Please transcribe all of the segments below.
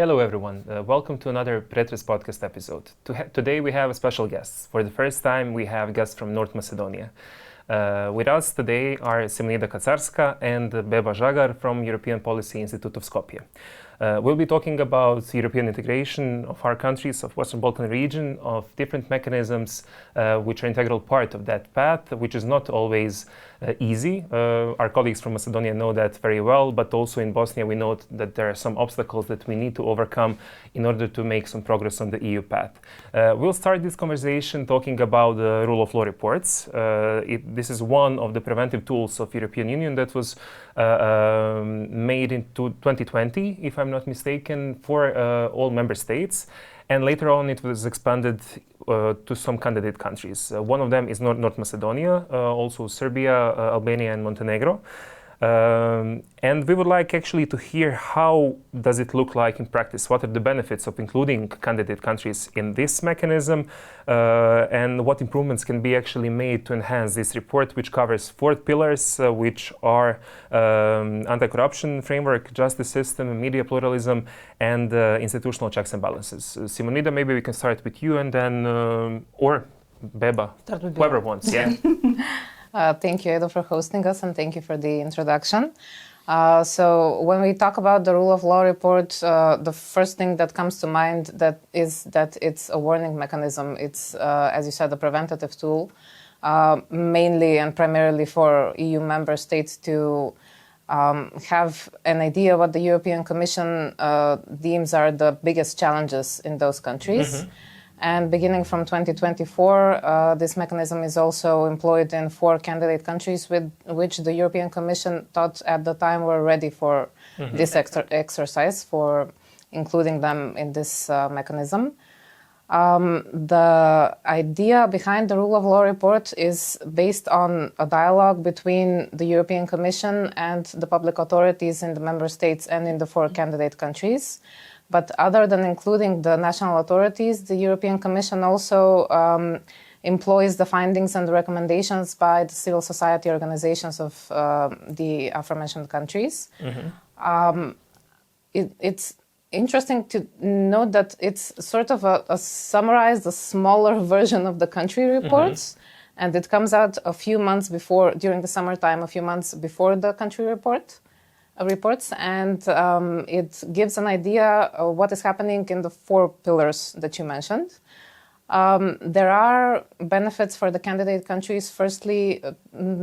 Hello everyone, welcome to another Pretres podcast episode. Today we have a special guest. For the first time we have guests from North Macedonia. With us today are Simonida Kacarska and Beba Zhagar from European Policy Institute of Skopje. We'll be talking about European integration of our countries, of Western Balkan region, of different mechanisms which are integral part of that path, which is not always easy. Our colleagues from Macedonia know that very well, but also in Bosnia we know that there are some obstacles that we need to overcome in order to make some progress on the EU path. We'll start this conversation talking about the rule of law reports. This is one of the preventive tools of European Union that was made in 2020, if I'm not mistaken, for all member states. And later on it was expanded to some candidate countries. One of them is North Macedonia, also Serbia, Albania and Montenegro. And we would like actually to hear how does it look like in practice, what are the benefits of including candidate countries in this mechanism, and what improvements can be actually made to enhance this report, which covers 4 pillars, which are anti-corruption framework, justice system, media pluralism, and institutional checks and balances. Simonida, maybe we can start with you and then, or Beba, whoever wants, yeah. Thank you, Edo, for hosting us, and thank you for the introduction. So when we talk about the rule of law report, the first thing that comes to mind is that it's a warning mechanism. It's, as you said, a preventative tool, mainly and primarily for EU member states to have an idea what the European Commission deems are the biggest challenges in those countries. Mm-hmm. And beginning from 2024, this mechanism is also employed in 4 candidate countries with which the European Commission thought at the time were ready for this exercise, for including them in this mechanism. The idea behind the rule of law report is based on a dialogue between the European Commission and the public authorities in the member states and in the 4 candidate countries. But other than including the national authorities, the European Commission also employs the findings and the recommendations by the civil society organizations of the aforementioned countries. Mm-hmm. It's interesting to note that it's sort of a summarized, a smaller version of the country reports. Mm-hmm. And it comes out a few months before, during the summertime, a few months before the country reports, and it gives an idea of what is happening in the 4 pillars that you mentioned. There are benefits for the candidate countries. Firstly,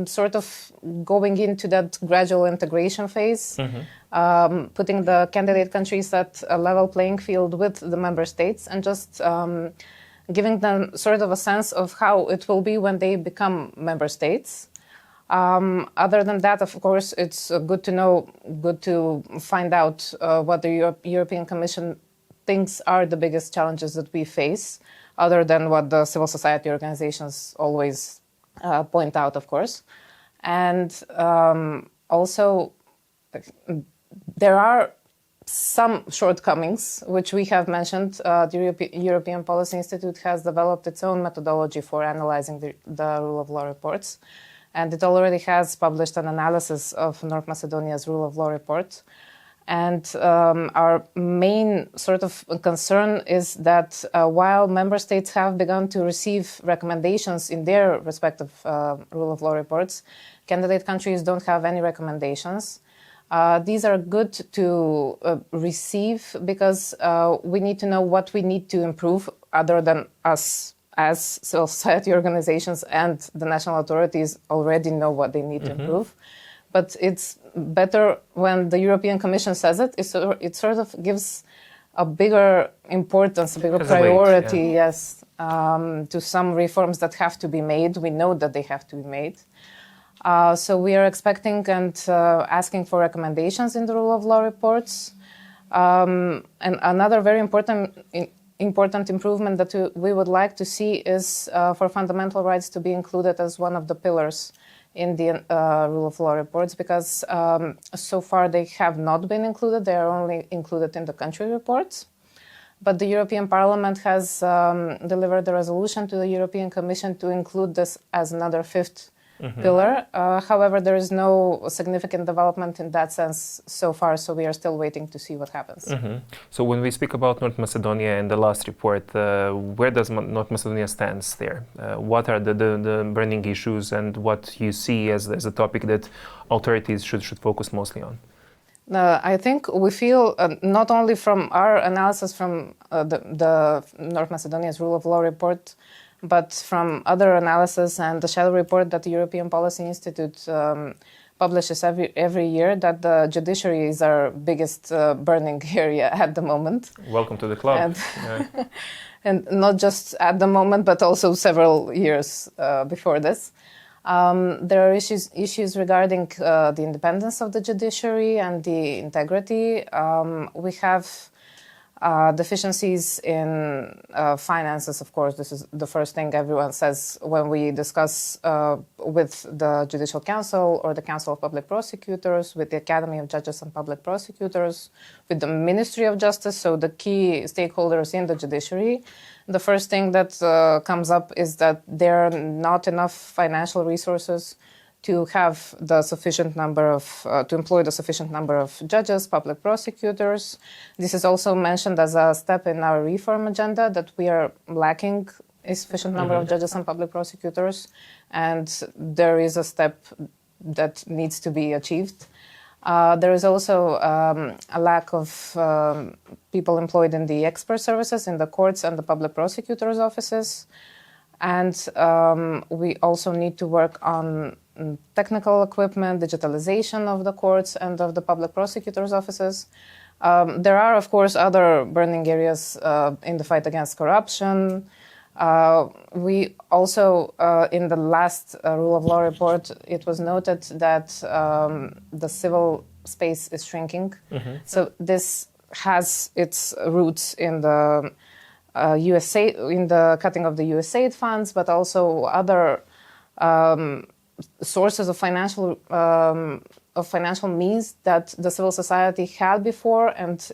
sort of going into that gradual integration phase, putting the candidate countries at a level playing field with the member states, and just giving them sort of a sense of how it will be when they become member states. Other than that, of course, it's good to find out what the European Commission thinks are the biggest challenges that we face, other than what the civil society organizations always point out, of course. And also, there are some shortcomings, which we have mentioned. The European Policy Institute has developed its own methodology for analyzing the rule of law reports. And it already has published an analysis of North Macedonia's rule of law report. And our main sort of concern is that while member states have begun to receive recommendations in their respective rule of law reports, candidate countries don't have any recommendations. These are good to receive because we need to know what we need to improve other than us as civil society organizations and the national authorities already know what they need to improve. But it's better when the European Commission says it. It sort of gives a bigger importance, a bigger priority, to some reforms that have to be made. We know that they have to be made. So we are expecting and asking for recommendations in the rule of law reports. And another very important improvement that we would like to see is for fundamental rights to be included as one of the pillars in the rule of law reports, because so far they have not been included. They are only included in the country reports. But the European Parliament has delivered a resolution to the European Commission to include this as another 5th pillar. However, there is no significant development in that sense so far, so we are still waiting to see what happens. So when we speak about North Macedonia and the last report, where does North Macedonia stands there? What are the burning issues and what you see as a topic that authorities should focus mostly on? I think we feel, not only from our analysis from the North Macedonia's rule of law report, but from other analysis and the shadow report that the European Policy Institute publishes every year, that the judiciary is our biggest burning area at the moment. Welcome to the club. And not just at the moment, but also several years before this. There are issues regarding the independence of the judiciary and the integrity. We have deficiencies in finances, of course. This is the first thing everyone says when we discuss with the Judicial Council or the Council of Public Prosecutors, with the Academy of Judges and Public Prosecutors, with the Ministry of Justice, so the key stakeholders in the judiciary. The first thing that comes up is that there are not enough financial resources to have the sufficient number of, to employ the sufficient number of judges, public prosecutors. This is also mentioned as a step in our reform agenda, that we are lacking a sufficient number of judges and public prosecutors, and there is a step that needs to be achieved. There is also a lack of people employed in the expert services, in the courts and the public prosecutors' offices. And we also need to work on technical equipment, digitalization of the courts and of the public prosecutors' offices. There are, of course, other burning areas in the fight against corruption. We also, in the last rule of law report, it was noted that the civil space is shrinking. So this has its roots in the in the cutting of the USAID funds, but also other sources of financial means that the civil society had before, and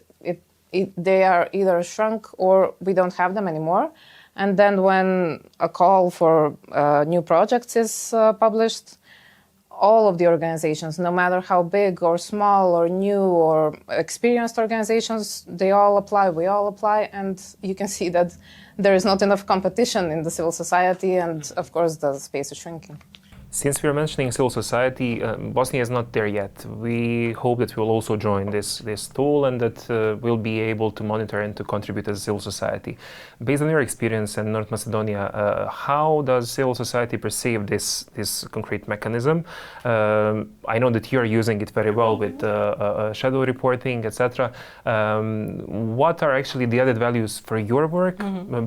they are either shrunk or we don't have them anymore. And then when a call for new projects is published, all of the organizations, no matter how big or small or new or experienced organizations, they all apply, we all apply, and you can see that there is not enough competition in the civil society, and of course the space is shrinking. Since we are mentioning civil society, Bosnia is not there yet. We hope that we will also join this tool and that we'll be able to monitor and to contribute as a civil society. Based on your experience in North Macedonia, how does civil society perceive this concrete mechanism? I know that you are using it very well with shadow reporting, etc. What are actually the added values for your work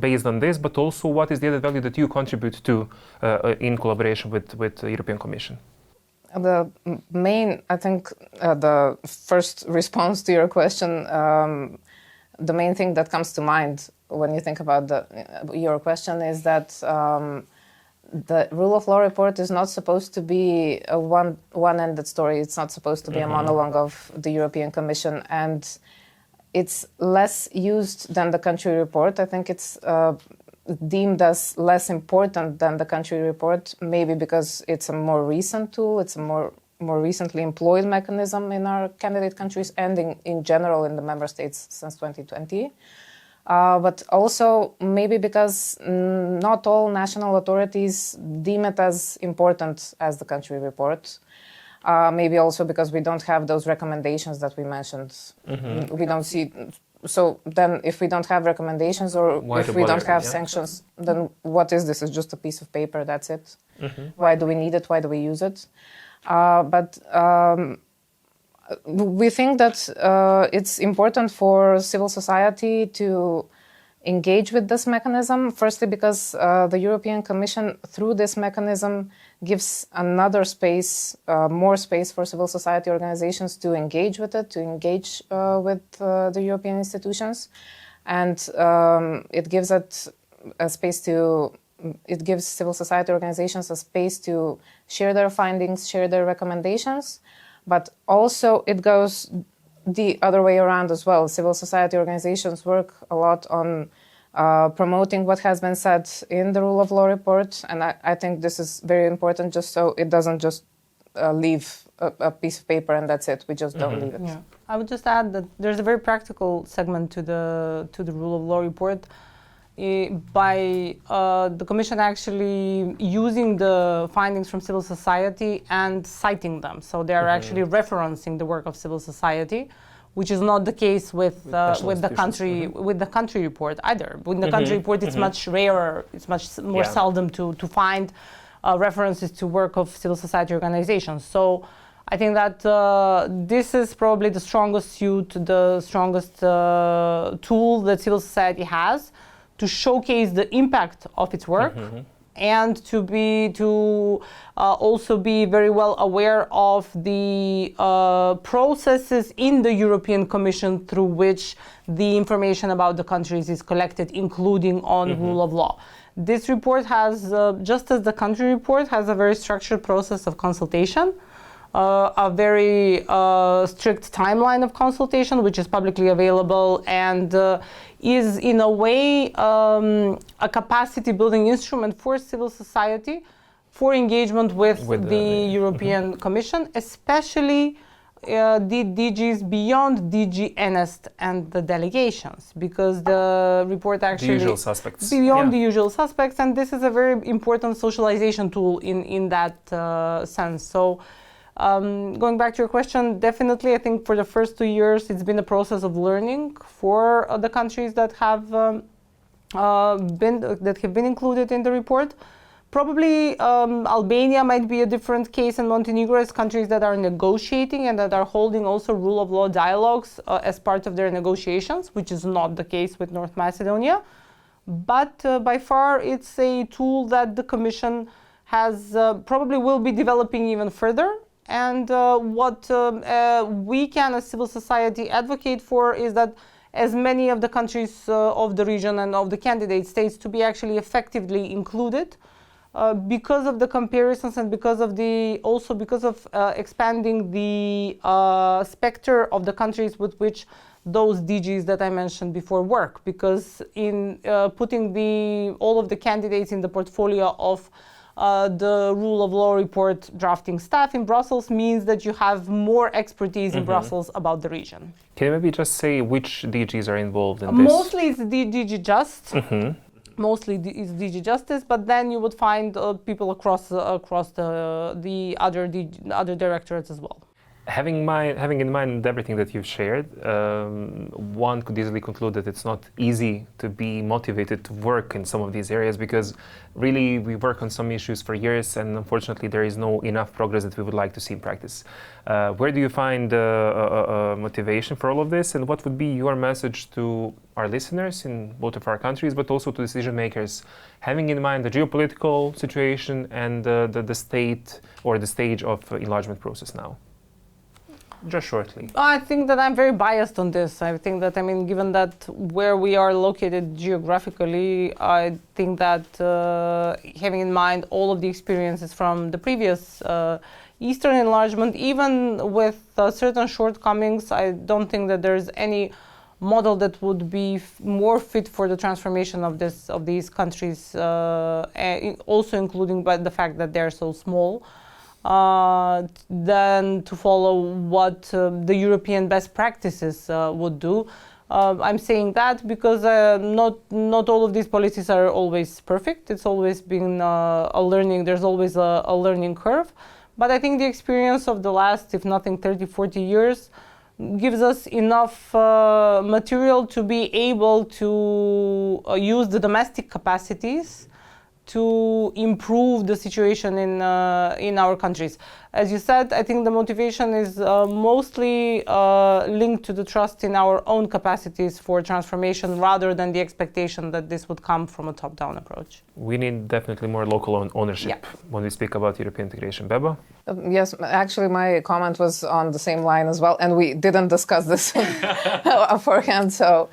based on this, but also what is the added value that you contribute to in collaboration with the European Commission? The main, I think, the first response to your question, the main thing that comes to mind when you think about your question is that the rule of law report is not supposed to be a one-ended story. It's not supposed to be a monologue of the European Commission, and it's less used than the country report. I think it's deemed as less important than the country report, maybe because it's a more recent tool, it's a more recently employed mechanism in our candidate countries and in general in the member states since 2020. But also maybe because not all national authorities deem it as important as the country report. Maybe also because we don't have those recommendations that we mentioned. We don't see. So then if we don't have recommendations or if we don't have sanctions, then what is this? It's just a piece of paper, that's it. Why do we need it? Why do we use it? But we think that it's important for civil society to engage with this mechanism, firstly because the European Commission, through this mechanism, gives another space, more space for civil society organizations to engage with it, to engage with the European institutions. And it gives civil society organizations a space to share their findings, share their recommendations, but also it goes the other way around as well. Civil society organizations work a lot on promoting what has been said in the rule of law report. And I think this is very important, just so it doesn't just leave a piece of paper and that's it. We just don't leave it. Yeah. I would just add that there's a very practical segment to the rule of law report by the Commission actually using the findings from civil society and citing them. So they are actually referencing the work of civil society, which is not the case with the country report either. With the country report, it's much rarer. It's much more seldom to find references to work of civil society organizations. So I think that this is probably the strongest suit, the strongest tool that civil society has to showcase the impact of its work and to also be very well aware of the processes in the European Commission through which the information about the countries is collected, including on rule of law. This report has, just as the country report, has a very structured process of consultation, a very strict timeline of consultation, which is publicly available and is in a way a capacity building instrument for civil society for engagement with the European Commission, especially the DGs beyond DG NST and the delegations, because the report actually the usual suspects beyond the usual suspects, and this is a very important socialization tool in that sense. So going back to your question, definitely I think for the first 2 years it's been a process of learning for the countries that have been included in the report. Probably Albania might be a different case, and Montenegro as countries that are negotiating and that are holding also rule of law dialogues as part of their negotiations, which is not the case with North Macedonia. But by far it's a tool that the Commission has probably will be developing even further. And what we can as civil society advocate for is that as many of the countries of the region and of the candidate states to be actually effectively included because of the comparisons and because of expanding the specter of the countries with which those DGs that I mentioned before work. Because in putting all of the candidates in the portfolio of the rule of law report drafting staff in Brussels means that you have more expertise in Brussels about the region. Can you maybe just say which DGs are involved in this? Mostly it's DG Just. Mostly is DG Justice, but then you would find people across the other directorates as well. Having in mind everything that you've shared, one could easily conclude that it's not easy to be motivated to work in some of these areas, because really we work on some issues for years and unfortunately there is no enough progress that we would like to see in practice. Where do you find motivation for all of this, and what would be your message to our listeners in both of our countries, but also to decision makers, having in mind the geopolitical situation and the state or the stage of enlargement process now? Just shortly. I think that I'm very biased on this. I think that, given that where we are located geographically, I think that having in mind all of the experiences from the previous Eastern enlargement, even with certain shortcomings, I don't think that there's any model that would be more fit for the transformation of these countries, also including by the fact that they're so small. Than to follow what the European best practices would do. I'm saying that because not all of these policies are always perfect. It's always been a learning, there's always a learning curve. But I think the experience of the last, if nothing, 30, 40 years gives us enough material to be able to use the domestic capacities to improve the situation in our countries. As you said, I think the motivation is mostly linked to the trust in our own capacities for transformation rather than the expectation that this would come from a top-down approach. We need definitely more local ownership when we speak about European integration. Beba? Yes, actually my comment was on the same line as well, and we didn't discuss this beforehand, so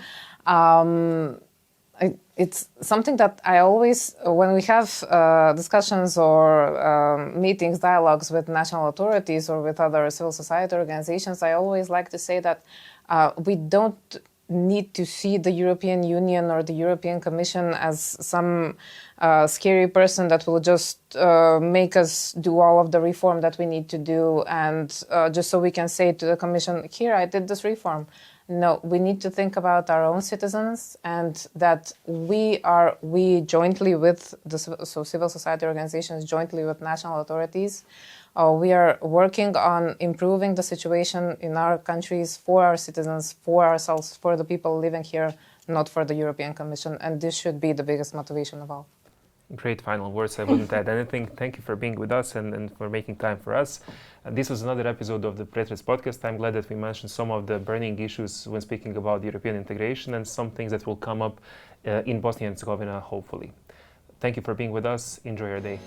it's something that I always, when we have discussions or meetings, dialogues with national authorities or with other civil society organizations, I always like to say that we don't need to see the European Union or the European Commission as some scary person that will just make us do all of the reform that we need to do, and just so we can say to the Commission, here, I did this reform. No, we need to think about our own citizens, and that we jointly with civil society organizations, jointly with national authorities, we are working on improving the situation in our countries for our citizens, for ourselves, for the people living here, not for the European Commission. And this should be the biggest motivation of all. Great final words. I wouldn't add anything. Thank you for being with us and for making time for us. This was another episode of the Pretres podcast. I'm glad that we mentioned some of the burning issues when speaking about European integration and some things that will come up in Bosnia and Herzegovina, hopefully. Thank you for being with us. Enjoy your day.